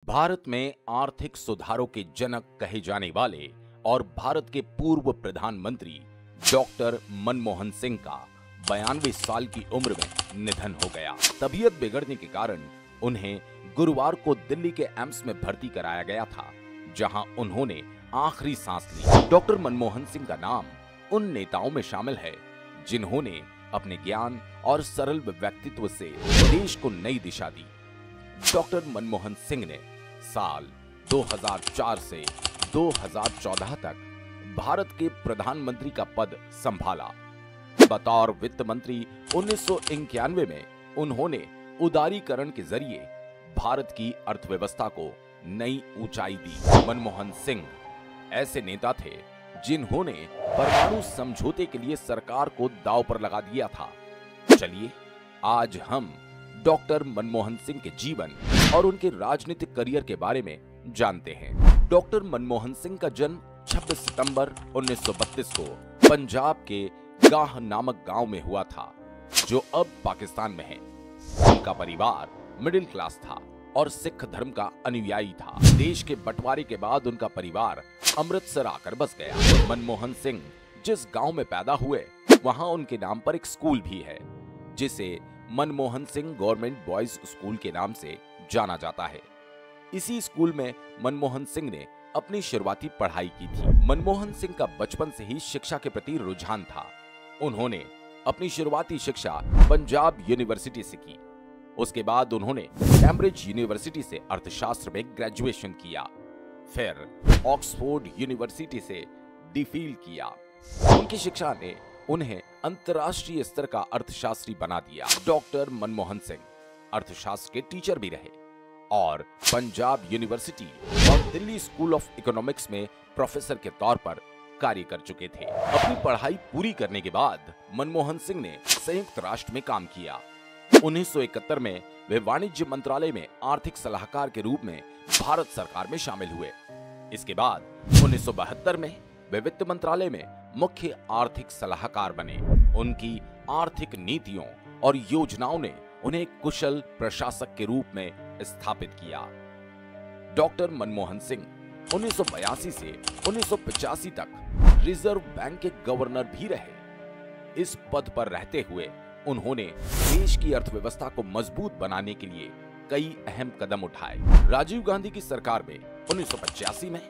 भारत में आर्थिक सुधारों के जनक कहे जाने वाले और भारत के पूर्व प्रधानमंत्री डॉक्टर मनमोहन सिंह का 92 साल की उम्र में निधन हो गया। तबीयत बिगड़ने के कारण उन्हें गुरुवार को दिल्ली के एम्स में भर्ती कराया गया था, जहां उन्होंने आखिरी सांस ली। डॉक्टर मनमोहन सिंह का नाम उन नेताओं में शामिल है जिन्होंने अपने ज्ञान और सरल व्यक्तित्व से देश को नई दिशा दी। डॉक्टर मनमोहन सिंह ने साल 2004 से 2014 तक भारत के प्रधानमंत्री का पद संभाला। बतौर वित्त मंत्री 1991 में उन्होंने उदारीकरण के जरिए भारत की अर्थव्यवस्था को नई ऊंचाई दी। मनमोहन सिंह ऐसे नेता थे जिन्होंने परमाणु समझौते के लिए सरकार को दांव पर लगा दिया था। चलिए आज हम डॉक्टर मनमोहन सिंह के जीवन और उनके राजनीतिक करियर के बारे में जानते हैं। डॉक्टर मनमोहन सिंह का जन्म 26 सितंबर 1932 को पंजाब के गाह नामक गांव में हुआ था, जो अब पाकिस्तान में है। उनका परिवार मिडिल क्लास था और सिख धर्म का अनुयायी था। देश के बंटवारे के बाद उनका परिवार अमृतसर आकर बस गया। मनमोहन सिंह जिस गांव में पैदा हुए, वहां उनके नाम पर एक स्कूल भी है, जिसे Manmohan Singh government boys school के नाम से जाना जाता है। इसी स्कूल में मनमोहन सिंह ने अपनी शुरुआती पढ़ाई की थी। मनमोहन सिंह का बचपन से ही शिक्षा के प्रति रुझान था। उन्होंने अपनी शुरुआती शिक्षा पंजाब यूनिवर्सिटी से की। उसके बाद उन्होंने कैम्ब्रिज यूनिवर्सिटी से अर्थशास्त्र में ग्रेजुएशन किया, फिर ऑक्सफोर्ड यूनिवर्सिटी से डीफिल किया। उनकी शिक्षा ने उन्हें अंतर्राष्ट्रीय स्तर का अर्थशास्त्री बना दिया। डॉक्टर मनमोहन सिंह अर्थशास्त्र के टीचर भी रहे और पंजाब यूनिवर्सिटी और दिल्ली स्कूल ऑफ इकोनॉमिक्स में प्रोफेसर के तौर पर कार्य कर चुके थे। अपनी पढ़ाई पूरी करने के बाद मनमोहन सिंह ने संयुक्त राष्ट्र में काम किया। 1971 में वे वाणिज्य मंत्रालय में आर्थिक सलाहकार के रूप में भारत सरकार में शामिल हुए। इसके बाद 1972 में वे वित्त मंत्रालय में मुख्य आर्थिक सलाहकार बने। उनकी आर्थिक नीतियों और योजनाओं ने उन्हें कुशल प्रशासक के रूप में स्थापित किया। डॉक्टर मनमोहन सिंह 1982 से 1985 तक रिजर्व बैंक के गवर्नर भी रहे। इस पद पर रहते हुए उन्होंने देश की अर्थव्यवस्था को मजबूत बनाने के लिए कई अहम कदम उठाए। राजीव गांधी की सरकार में 1985 में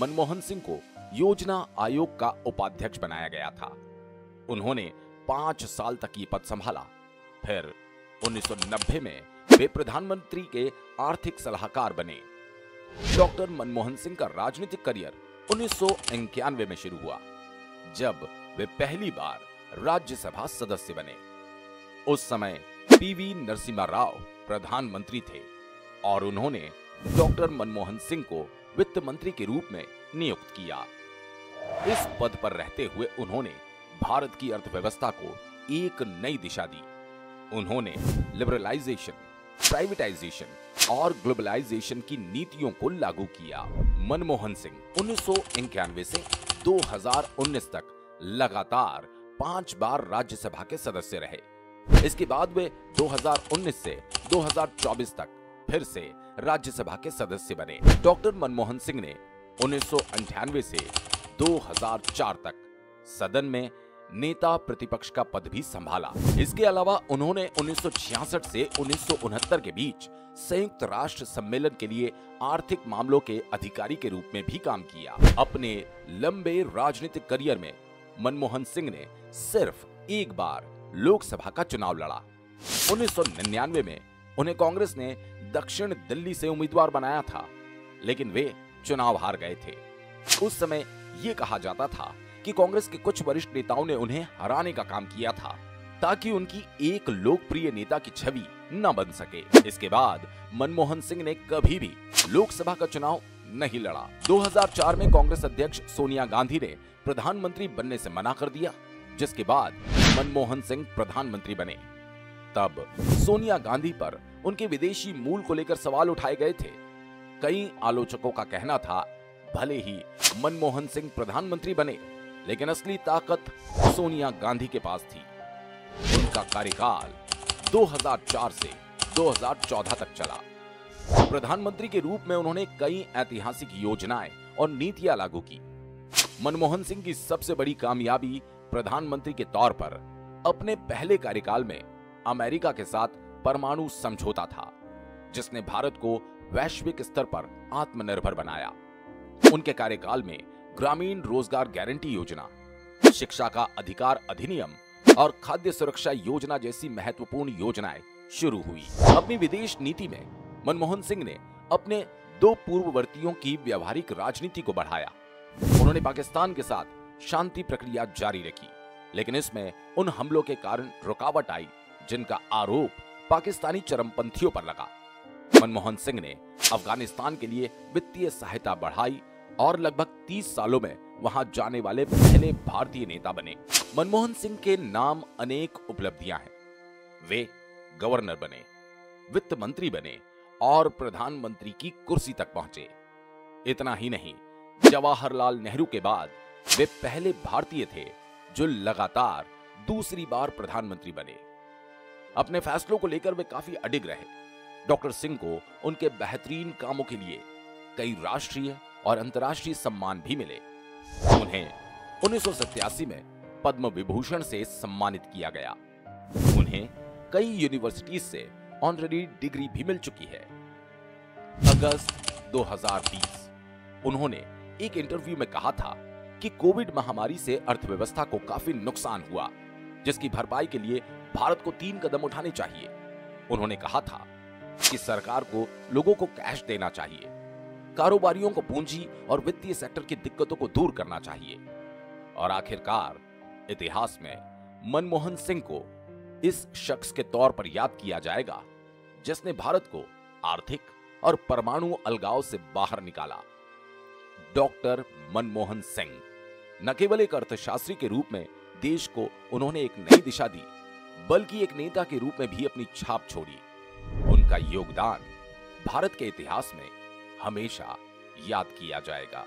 मनमोहन सिंह को योजना आयोग का उपाध्यक्ष बनाया गया था। उन्होंने 5 साल तक ये पद संभाला। फिर 1990 में वे प्रधानमंत्री के आर्थिक सलाहकार बने। डॉक्टर मनमोहन सिंह का राजनीतिक करियर 1991 में शुरू हुआ, जब वे पहली बार राज्यसभा सदस्य बने। उस समय पीवी नरसिम्हा राव प्रधानमंत्री थे और उन्होंने डॉक्टर मनमोहन सिंह को वित्त मंत्री के रूप में नियुक्त किया। इस पद पर रहते हुए उन्होंने भारत की अर्थव्यवस्था को एक नई दिशा दी। उन्होंने लिबरलाइजेशन, प्राइवेटाइजेशन और ग्लोबलाइजेशन की नीतियों को लागू किया। मनमोहन सिंह 1991 से 2019 तक लगातार 5 बार राज्यसभा के सदस्य रहे। इसके बाद वे 2019 से 2024 तक फिर से राज्यसभा के सदस्य बने। डॉक्टर मनमोहन सिंह ने 1998 से 2004 तक सदन में नेता प्रतिपक्ष का पद भी संभाला। इसके अलावा उन्होंने 1966 से 1969 के बीच संयुक्त राष्ट्र सम्मेलन के लिए आर्थिक मामलों के अधिकारी के रूप में भी काम किया। अपने लंबे राजनीतिक करियर में मनमोहन सिंह ने सिर्फ एक बार लोकसभा का चुनाव लड़ा। 1999 में उन्हें कांग्रेस ने दक्षिण दिल्ली से उम्मीदवार बनाया था, लेकिन वे चुनाव हार गए थे। उस समय ये कहा जाता था कि कांग्रेस के कुछ वरिष्ठ नेताओं ने उन्हें हराने का काम किया था, ताकि उनकी एक लोकप्रिय नेता की छवि न बन सके। इसके बाद मनमोहन सिंह ने कभी भी लोकसभा का चुनाव नहीं लड़ा। 2004 में कांग्रेस अध्यक्ष सोनिया गांधी ने प्रधानमंत्री बनने से मना कर दिया, जिसके बाद मनमोहन सिंह प्रधानमंत्री बने। तब सोनिया गांधी पर उनके विदेशी मूल को लेकर सवाल उठाए गए थे। कई आलोचकों का कहना था, भले ही मनमोहन सिंह प्रधानमंत्री बने, लेकिन असली ताकत सोनिया गांधी के पास थी। उनका कार्यकाल 2004 से 2014 तक चला। प्रधानमंत्री के रूप में उन्होंने कई ऐतिहासिक योजनाएं और नीतियां लागू की। मनमोहन सिंह की सबसे बड़ी कामयाबी प्रधानमंत्री के तौर पर अपने पहले कार्यकाल में अमेरिका के साथ परमाणु समझौता था, जिसने भारत को वैश्विक स्तर पर आत्मनिर्भर बनाया। उनके कार्यकाल में ग्रामीण रोजगार गारंटी योजना, शिक्षा का अधिकार अधिनियम और खाद्य सुरक्षा योजना जैसी महत्वपूर्ण योजनाएं शुरू हुई। अपनी विदेश नीति में मनमोहन सिंह ने अपने दो पूर्ववर्तियों की व्यावहारिक राजनीति को बढ़ाया। उन्होंने पाकिस्तान के साथ शांति प्रक्रिया जारी रखी, लेकिन इसमें उन हमलों के कारण रुकावट आई जिनका आरोप पाकिस्तानी चरमपंथियों पर लगा। मनमोहन सिंह ने अफगानिस्तान के लिए वित्तीय सहायता बढ़ाई और लगभग 30 सालों में वहां जाने वाले पहले भारतीय नेता बने। मनमोहन सिंह के नाम अनेक उपलब्धियां हैं। वे गवर्नर बने, वित्त मंत्री बने और प्रधानमंत्री की कुर्सी तक पहुंचे। इतना ही नहीं, जवाहरलाल नेहरू के बाद वे पहले भारतीय थे जो लगातार दूसरी बार प्रधानमंत्री बने। अपने फैसलों को लेकर वे काफी अडिग रहे। डॉक्टर सिंह को उनके बेहतरीन कामों के लिए कई राष्ट्रीय और अंतर्राष्ट्रीय सम्मान भी मिले। उन्हें 1987 में पद्म विभूषण से सम्मानित किया गया। उन्हें कई यूनिवर्सिटी से ऑनररी डिग्री भी मिल चुकी है। अगस्त 2020 उन्होंने एक इंटरव्यू में कहा था कि कोविड महामारी से अर्थव्यवस्था को काफी नुकसान हुआ, जिसकी भरपाई के लिए भारत को 3 कदम उठाने चाहिए। उन्होंने कहा था कि सरकार को लोगों को कैश देना चाहिए, कारोबारियों को पूंजी और वित्तीय सेक्टर की दिक्कतों को दूर करना चाहिए। और आखिरकार इतिहास में मनमोहन सिंह को इस शख्स के तौर पर याद किया जाएगा जिसने भारत को आर्थिक और परमाणु अलगाव से बाहर निकाला। डॉक्टर मनमोहन सिंह न केवल एक अर्थशास्त्री के रूप में देश को उन्होंने एक नई दिशा दी, बल्कि एक नेता के रूप में भी अपनी छाप छोड़ी। उनका योगदान भारत के इतिहास में हमेशा याद किया जाएगा।